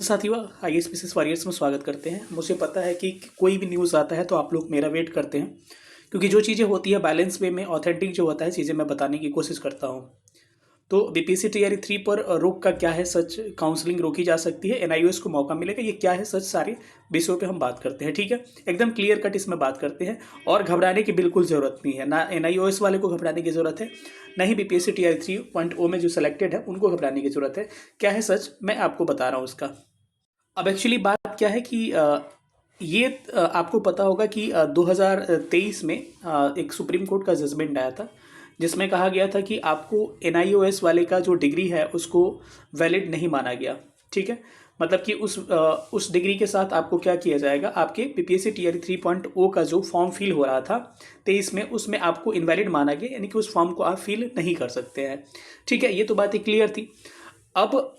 तो साथियों, IAS PCS warriors में स्वागत करते हैं। मुझे पता है कि कोई भी न्यूज़ आता है तो आप लोग मेरा वेट करते हैं, क्योंकि जो चीज़ें होती है बैलेंस वे में ऑथेंटिक जो होता है चीज़ें मैं बताने की कोशिश करता हूँ। तो बीपीएससी तैयारी 3 पर रोक का क्या है सच, काउंसलिंग रोकी जा सकती है, एनआईओएस को मौका मिलेगा, ये क्या है सच, सारे विषयों पे हम बात करते हैं। ठीक है, एकदम क्लियर कट इसमें बात करते हैं और घबराने की बिल्कुल ज़रूरत नहीं है। ना एनआईओएस वाले को घबराने की ज़रूरत है, ना ही बीपीएससी तैयारी 3.0 में जो सेलेक्टेड है उनको घबराने की ज़रूरत है। क्या है सच, मैं आपको बता रहा हूँ उसका। अब एक्चुअली बात क्या है कि ये आपको पता होगा कि 2023 में एक सुप्रीम कोर्ट का जजमेंट आया था, जिसमें कहा गया था कि आपको एनआईओएस वाले का जो डिग्री है उसको वैलिड नहीं माना गया। ठीक है, मतलब कि उस डिग्री के साथ आपको क्या किया जाएगा, आपके बीपीएससी टीआरई 3.0 का जो फॉर्म फिल हो रहा था 23 में, उसमें आपको इनवैलिड माना गया, यानी कि उस फॉर्म को आप फिल नहीं कर सकते हैं। ठीक है, ये तो बात क्लियर थी। अब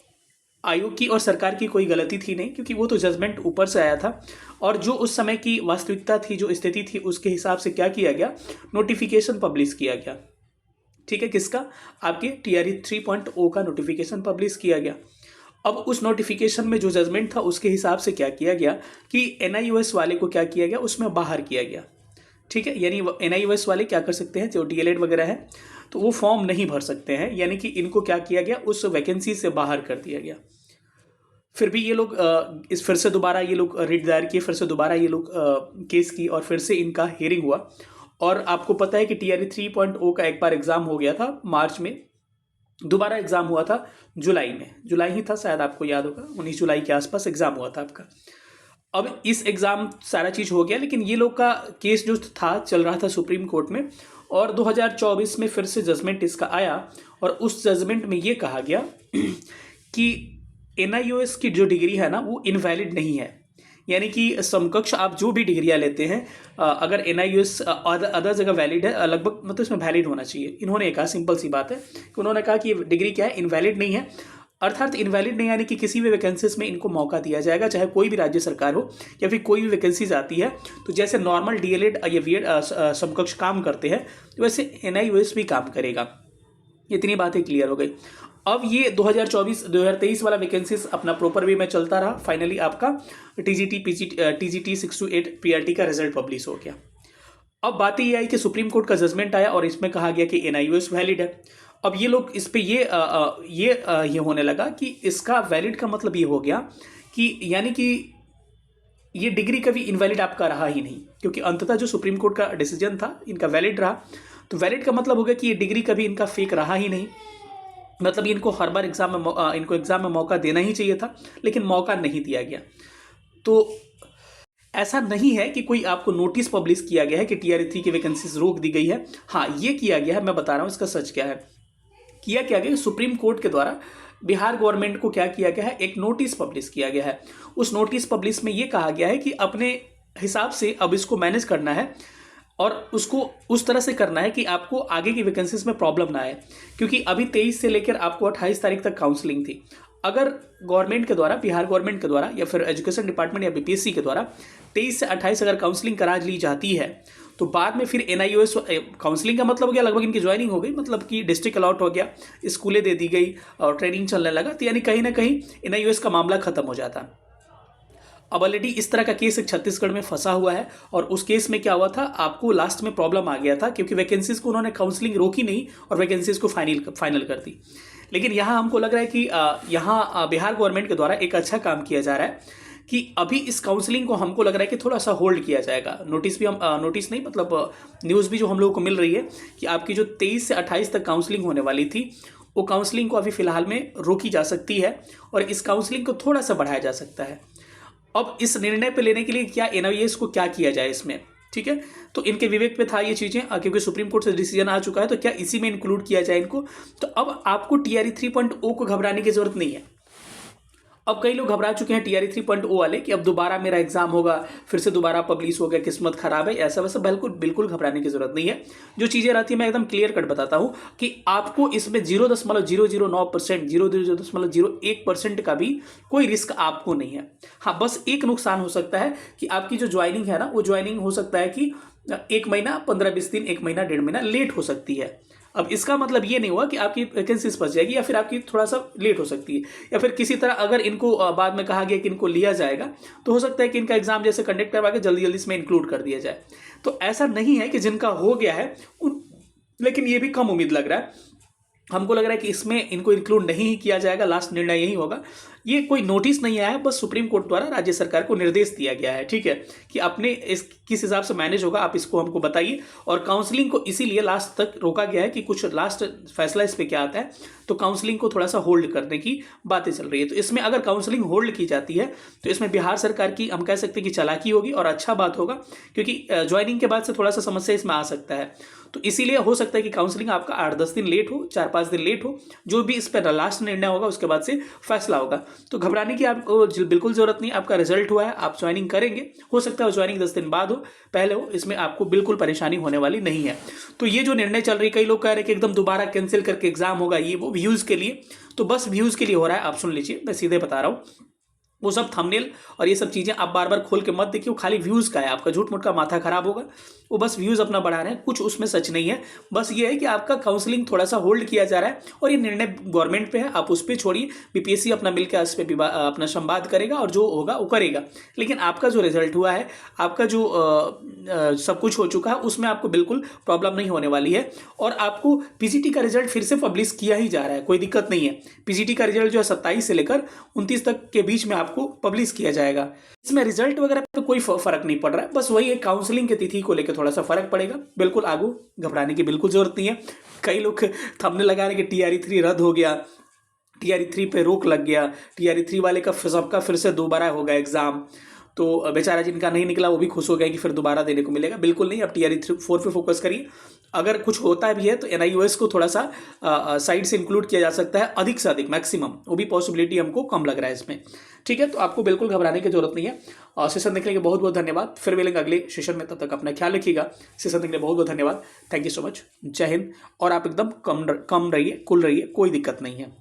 आयोग की और सरकार की कोई गलती थी नहीं, क्योंकि वो तो जजमेंट ऊपर से आया था और जो उस समय की वास्तविकता थी, जो स्थिति थी, उसके हिसाब से क्या किया गया, नोटिफिकेशन पब्लिश किया गया। ठीक है, किसका, आपके टीआरई 3.0 का नोटिफिकेशन पब्लिश किया गया। अब उस नोटिफिकेशन में जो जजमेंट था उसके हिसाब से क्या किया गया कि एनआईओएस वाले को क्या किया गया, उसमें बाहर किया गया। ठीक है, यानी एनआईओएस वाले क्या कर सकते हैं, जो डीएलएड वगैरह है तो वो फॉर्म नहीं भर सकते हैं, यानी कि इनको क्या किया गया, उस वैकेंसी से बाहर कर दिया गया। फिर भी ये लोग इस फिर से दोबारा ये लोग रिट दायर किए, फिर से दोबारा ये लोग केस की और फिर से इनका हियरिंग हुआ। और आपको पता है कि टीआरई 3.0 का एक बार एग्जाम हो गया था मार्च में, दोबारा एग्जाम हुआ था जुलाई में, जुलाई ही था शायद, आपको याद होगा 19 जुलाई के आसपास एग्जाम हुआ था आपका। अब इस एग्जाम सारा चीज हो गया, लेकिन ये लोग का केस जो था चल रहा था सुप्रीम कोर्ट में, और 2024 में फिर से जजमेंट इसका आया और उस जजमेंट में ये कहा गया कि एनआईओएस की जो डिग्री है ना वो इनवैलिड नहीं है। यानी कि समकक्ष आप जो भी डिग्रियां लेते हैं, अगर एनआईओएस अदर जगह वैलिड है, लगभग मतलब इसमें वैलिड होना चाहिए। इन्होंने कहा, सिंपल सी बात है कि उन्होंने कहा कि ये डिग्री क्या है, इनवैलिड नहीं है। अर्थात इनवैलिड नहीं, यानी कि किसी भी वैकेंसीज में इनको मौका दिया जाएगा, चाहे कोई भी राज्य सरकार हो या फिर कोई भी वैकेंसीज आती है, तो जैसे नॉर्मल डीएलएड या बीएड समकक्ष काम करते हैं, तो वैसे एनआईओएस भी काम करेगा। इतनी बातें क्लियर हो गई। अब ये 2024-2023 वाला वैकेंसीज अपना प्रॉपर वे में चलता रहा। फाइनली आपका टीजीटी 6 to 8 पीआरटी का रिजल्ट पब्लिश हो गया। अब बात ये आई कि सुप्रीम कोर्ट का जजमेंट आया और इसमें कहा गया कि एनआईओएस वैलिड है। अब ये लोग इस पे ये होने लगा कि इसका वैलिड का मतलब ये हो गया कि यानी कि ये डिग्री कभी इनवैलिड आपका रहा ही नहीं, क्योंकि अंततः जो सुप्रीम कोर्ट का डिसीजन था इनका वैलिड रहा। तो वैलिड का मतलब हो गया कि ये डिग्री कभी इनका फेक रहा ही नहीं। मतलब इनको हर बार इनको एग्जाम में मौका देना ही चाहिए था, लेकिन मौका नहीं दिया गया। तो ऐसा नहीं है कि कोई आपको नोटिस पब्लिश किया गया है कि टीआरई 3 की वैकेंसीज रोक दी गई है। हाँ, ये किया गया है, मैं बता रहा हूँ इसका सच क्या है। किया क्या गया, सुप्रीम कोर्ट के द्वारा बिहार गवर्नमेंट को क्या किया गया है, एक नोटिस पब्लिश किया गया है। उस नोटिस पब्लिश में ये कहा गया है कि अपने हिसाब से अब इसको मैनेज करना है और उसको उस तरह से करना है कि आपको आगे की वैकेंसीज में प्रॉब्लम ना आए, क्योंकि अभी 23 से लेकर आपको 28 तारीख तक काउंसलिंग थी। अगर गवर्नमेंट के द्वारा, बिहार गवर्नमेंट के द्वारा या फिर एजुकेशन डिपार्टमेंट या बीपीएससी के द्वारा 23 से 28 अगर काउंसलिंग करा ली जाती है, तो बाद में फिर एनआईओएस काउंसलिंग का मतलब हो गया लगभग इनकी ज्वाइनिंग हो गई, मतलब कि डिस्ट्रिक्ट अलॉट हो गया, स्कूलें दे दी गई और ट्रेनिंग चलने लगा, तो यानी कहीं ना कहीं एनआईओएस का मामला खत्म हो जाता। अब ऑलरेडी इस तरह का केस एक छत्तीसगढ़ में फंसा हुआ है और उस केस में क्या हुआ था, आपको लास्ट में प्रॉब्लम आ गया था, क्योंकि वैकेंसीज को उन्होंने काउंसलिंग रोकी नहीं और वैकेंसीज को फाइनल कर दी। लेकिन यहाँ हमको लग रहा है कि यहाँ बिहार गवर्नमेंट के द्वारा एक अच्छा काम किया जा रहा है कि अभी इस काउंसलिंग को हमको लग रहा है कि थोड़ा सा होल्ड किया जाएगा। नोटिस भी हम नोटिस नहीं, मतलब न्यूज़ भी जो हम लोगों को मिल रही है कि आपकी जो 23 से 28 तक काउंसलिंग होने वाली थी, वो काउंसलिंग को अभी फिलहाल में रोकी जा सकती है और इस काउंसलिंग को थोड़ा सा बढ़ाया जा सकता है। अब इस निर्णय पे लेने के लिए क्या एनआईओएस को क्या किया जाए इसमें, ठीक है, तो इनके विवेक पे था ये चीज़ें, क्योंकि सुप्रीम कोर्ट से डिसीजन आ चुका है, तो क्या इसी में इंक्लूड किया जाए इनको। तो अब आपको टीआरई 3.0 को घबराने की जरूरत नहीं है। अब कई लोग घबरा चुके हैं टीआरई 3.0 वाले कि अब दोबारा मेरा एग्जाम होगा, फिर से दोबारा पब्लिश हो गया, किस्मत खराब है, ऐसा वैसा बिल्कुल घबराने की जरूरत नहीं है। जो चीजें रहती है मैं एकदम क्लियर कट बताता हूं कि आपको इसमें 0.009%, 0.01% का भी कोई रिस्क आपको नहीं है। हाँ, बस एक नुकसान हो सकता है कि आपकी जो ज्वाइनिंग है ना, वो ज्वाइनिंग हो सकता है कि 1 महीना 15-20 दिन, 1 महीना 1.5 महीना लेट हो सकती है। अब इसका मतलब ये नहीं हुआ कि आपकी वैकेंसीज फंस जाएगी या फिर आपकी थोड़ा सा लेट हो सकती है, या फिर किसी तरह अगर इनको बाद में कहा गया कि इनको लिया जाएगा तो हो सकता है कि इनका एग्जाम जैसे कंडक्ट करवा के जल्दी जल्दी इसमें इंक्लूड कर दिया जाए। तो ऐसा नहीं है कि जिनका हो गया है लेकिन ये भी कम उम्मीद लग रहा है, हमको लग रहा है कि इसमें इनको इंक्लूड नहीं किया जाएगा, लास्ट निर्णय यही होगा। ये कोई नोटिस नहीं आया है, बस सुप्रीम कोर्ट द्वारा राज्य सरकार को निर्देश दिया गया है, ठीक है, कि अपने इस किस हिसाब से मैनेज होगा आप इसको हमको बताइए। और काउंसलिंग को इसीलिए लास्ट तक रोका गया है कि कुछ लास्ट फैसला इस पे क्या आता है, तो काउंसलिंग को थोड़ा सा होल्ड करने की बातें चल रही है। तो इसमें अगर काउंसलिंग होल्ड की जाती है तो इसमें बिहार सरकार की हम कह सकते हैं कि चालाकी होगी और अच्छा बात होगा, क्योंकि ज्वाइनिंग के बाद से थोड़ा सा समस्या इसमें आ सकता है। तो इसीलिए हो सकता है कि काउंसलिंग आपका 8-10 दिन लेट हो, 4-5 दिन लेट हो, जो भी इस पर लास्ट निर्णय होगा उसके बाद से फैसला होगा। तो घबराने की आपको बिल्कुल जरूरत नहीं, आपका रिजल्ट हुआ है, आप ज्वाइनिंग करेंगे, हो सकता है ज्वाइनिंग 10 दिन बाद हो, पहले हो, इसमें आपको बिल्कुल परेशानी होने वाली नहीं है। तो ये जो निर्णय चल रही है, कई लोग कह रहे हैं कि एकदम दोबारा कैंसिल करके एग्जाम होगा, ये वो व्यूज के लिए, तो बस व्यूज के लिए हो रहा है। आप सुन लीजिए, मैं सीधे बता रहा हूँ, वो सब थंबनेल और ये सब चीज़ें आप बार बार खोल के मत देखिए, खाली व्यूज़ का है, आपका झूठ मूठ का माथा खराब होगा। वो बस व्यूज़ अपना बढ़ा रहे हैं, कुछ उसमें सच नहीं है। बस ये है कि आपका काउंसलिंग थोड़ा सा होल्ड किया जा रहा है और ये निर्णय गवर्नमेंट पे है, आप उस पर छोड़िए। बीपीएससी अपना मिलकर इस पर अपना संवाद करेगा और जो होगा वो करेगा। लेकिन आपका जो रिजल्ट हुआ है, आपका जो सब कुछ हो चुका है, उसमें आपको बिल्कुल प्रॉब्लम नहीं होने वाली है। और आपको पीजीटी का रिजल्ट फिर से पब्लिश किया ही जा रहा है, कोई दिक्कत नहीं है। पीजीटी का रिजल्ट जो है 27 से लेकर 29 तक के बीच में आपको पब्लिश किया जाएगा। इसमें रिजल्ट वगैरह पे कोई फर्क नहीं पड़ रहा है, बस वही एक काउंसलिंग की तिथि को लेकर थोड़ा सा फर्क पड़ेगा। बिल्कुल आगू घबराने की बिल्कुल जरूरत नहीं है। कई लोग थंबनेल लगा रहे कि TRE-3 रद्द हो गया, TRE-3 पे रोक लग गया, TRE-3 वाले का सबका फिर से दोबारा होगा एग्जाम, तो बेचारा जिनका नहीं निकला वो भी खुश हो गए कि फिर दोबारा देने को मिलेगा। बिल्कुल नहीं, अब TRE-4 पे फोकस करिए। अगर कुछ होता भी है तो NIOS को थोड़ा सा साइड से इंक्लूड किया जा सकता है, अधिक से अधिक, मैक्सिमम, वो भी पॉसिबिलिटी हमको कम लग रहा है इसमें, ठीक है। तो आपको बिल्कुल घबराने की जरूरत नहीं है। सेशन देखने के लिए बहुत बहुत धन्यवाद, फिर मिलेंगे अगले सेशन में, तब तक अपना ख्याल रखिएगा। सेशन देखने के लिए बहुत बहुत धन्यवाद, थैंक यू सो मच, जय हिंद। और आप एकदम कम रहिए, कूल रहिए, कोई दिक्कत नहीं है।